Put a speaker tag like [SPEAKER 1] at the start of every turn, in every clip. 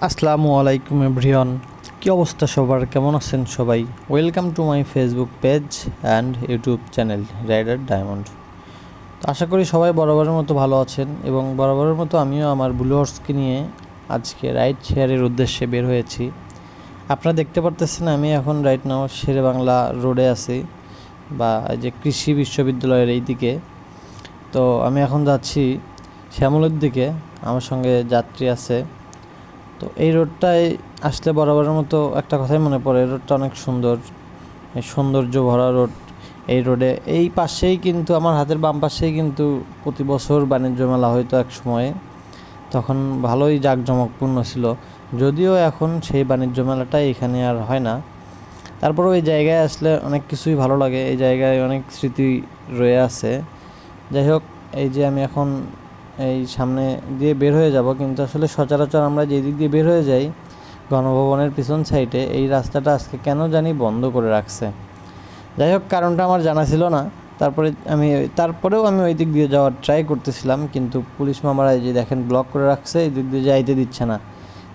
[SPEAKER 1] আসসালামু আলাইকুম এভরিওয়ান, কী অবস্থা সবার, কেমন আছেন সবাই? Welcome to my Facebook page and YouTube channel Rider Diamond. তো আশা করি সবাই বরাবরের মতো ভালো আছেন এবং বরাবরের মতো আমিও আমার ব্লু হর্সকে নিয়ে আজকে রাইড শেয়ারের উদ্দেশ্যে বের হয়েছি। আপনারা দেখতে পারতেছেন আমি এখন রাইট নাও শেরে বাংলা রোডে আছি, বা যে কৃষি বিশ্ববিদ্যালয়ের এই দিকে। তো আমি এখন যাচ্ছি শ্যামলের দিকে, আমার সঙ্গে যাত্রী আছে। তো এই রোডটায় আসলে বরাবরের মতো একটা কথাই মনে পড়ে, রোডটা অনেক সুন্দর, এই সৌন্দর্য ভরা রোড। এই রোডে এই পাশেই কিন্তু আমার হাতের বাম পাশেই কিন্তু প্রতি বছর বাণিজ্য মেলা হয়তো এক সময়ে, তখন ভালোই জাঁকজমকপূর্ণ ছিল। যদিও এখন সেই বাণিজ্য মেলাটা এখানে আর হয় না, তারপরেও এই জায়গায় আসলে অনেক কিছুই ভালো লাগে, এই জায়গায় অনেক স্মৃতি রয়ে আছে। যাই হোক, এই যে আমি এখন এই সামনে দিয়ে বের হয়ে যাব, কিন্তু আসলে সচরাচর আমরা যে দিক দিয়ে বের হয়ে যাই গণভবনের পিছন সাইডে, এই রাস্তাটা আজকে কেন জানি বন্ধ করে রাখছে। যাই হোক, কারণটা আমার জানা ছিল না। তারপরেও আমি ওই দিক দিয়ে যাওয়ার ট্রাই করতেছিলাম, কিন্তু পুলিশ মামারা এই যে দেখেন ব্লক করে রাখছে, এই দিক দিয়ে যাইতে দিচ্ছে না।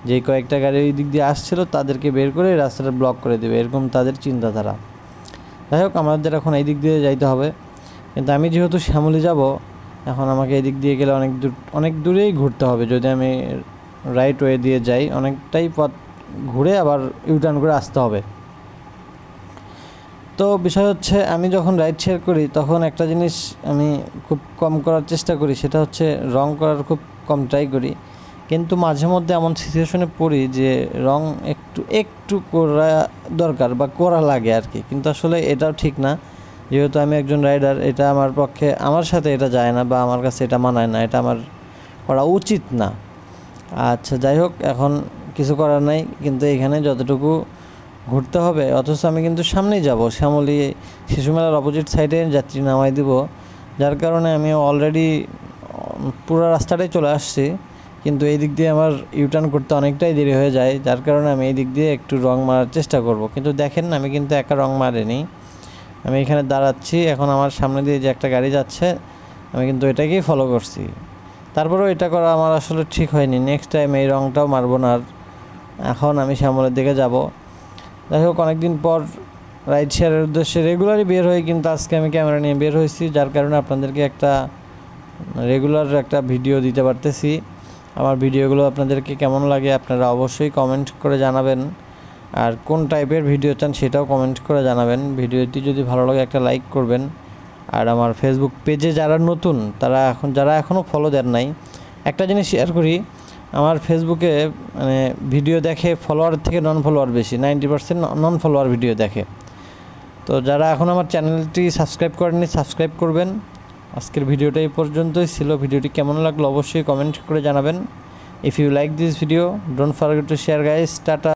[SPEAKER 1] যে কয়েকটা গাড়ি ওই দিক দিয়ে আসছিল তাদেরকে বের করে রাস্তাটা ব্লক করে দেবে, এরকম তাদের চিন্তাধারা। যাই হোক, আমাদের এখন এই দিক দিয়ে যাইতে হবে, কিন্তু আমি যেহেতু শ্যামলী যাব, এখন আমাকে এদিক দিয়ে গেলে অনেক দূরেই ঘুরতে হবে। যদি আমি রাইট ওয়ে দিয়ে যাই, অনেকটাই পথ ঘুরে আবার ইউটার্ন করে আসতে হবে। তো বিষয় হচ্ছে, আমি যখন রাইড শেয়ার করি তখন একটা জিনিস আমি খুব কম করার চেষ্টা করি, সেটা হচ্ছে রং করার খুব কম ট্রাই করি। কিন্তু মাঝে মধ্যে এমন সিচুয়েশনে পড়ি যে রং একটু করা দরকার বা করা লাগে আর কি, কিন্তু আসলে এটাও ঠিক না। যেহেতু আমি একজন রাইডার, এটা আমার পক্ষে, আমার সাথে এটা যায় না বা আমার কাছে এটা মানায় না, এটা আমার করা উচিত না। আচ্ছা, যাই হোক, এখন কিছু করার নাই, কিন্তু এখানে যতটুকু ঘুরতে হবে, অথচ আমি কিন্তু সামনেই যাব, শ্যামলী শিশু মেলার অপোজিট সাইডে যাত্রী নামাই দিব, যার কারণে আমি অলরেডি পুরো রাস্তাটাই চলে আসছি। কিন্তু এই দিক দিয়ে আমার ইউটার্ন করতে অনেকটাই দেরি হয়ে যায়, যার কারণে আমি এই দিক দিয়ে একটু রং মারার চেষ্টা করব। কিন্তু দেখেন, আমি কিন্তু একা রং মারিনি, আমি এখানে দাঁড়াচ্ছি, এখন আমার সামনে দিয়ে যে একটা গাড়ি যাচ্ছে আমি কিন্তু এটাকেই ফলো করছি। তারপরেও এটা করা আমার আসলে ঠিক হয়নি, নেক্সট টাইম এই রংটাও মারবো না। আর এখন আমি শ্যামলের দিকে যাব। যাই হোক, অনেকদিন পর রাইড শেয়ারের উদ্দেশ্যে রেগুলারই বের হই, কিন্তু আজকে আমি ক্যামেরা নিয়ে বের হয়েছি, যার কারণে আপনাদেরকে একটা রেগুলার একটা ভিডিও দিতে পারতেছি। আমার ভিডিওগুলো আপনাদেরকে কেমন লাগে আপনারা অবশ্যই কমেন্ট করে জানাবেন, আর কোন টাইপের ভিডিও চান সেটাও কমেন্ট করে জানাবেন। ভিডিওটি যদি ভালো লাগে একটা লাইক করবেন। আর আমার ফেসবুক পেজে যারা নতুন, যারা এখনও ফলো দেন নাই, একটা জিনিস শেয়ার করি, আমার ফেসবুকে মানে ভিডিও দেখে ফলোয়ার থেকে নন ফলোয়ার বেশি, 90% নন ফলোয়ার ভিডিও দেখে। তো যারা এখন আমার চ্যানেলটি সাবস্ক্রাইব করেননি, সাবস্ক্রাইব করবেন। আজকের ভিডিওটা এই পর্যন্তই ছিল। ভিডিওটি কেমন লাগলো অবশ্যই কমেন্ট করে জানাবেন। If you like this video, don't forget to share guys. Tata.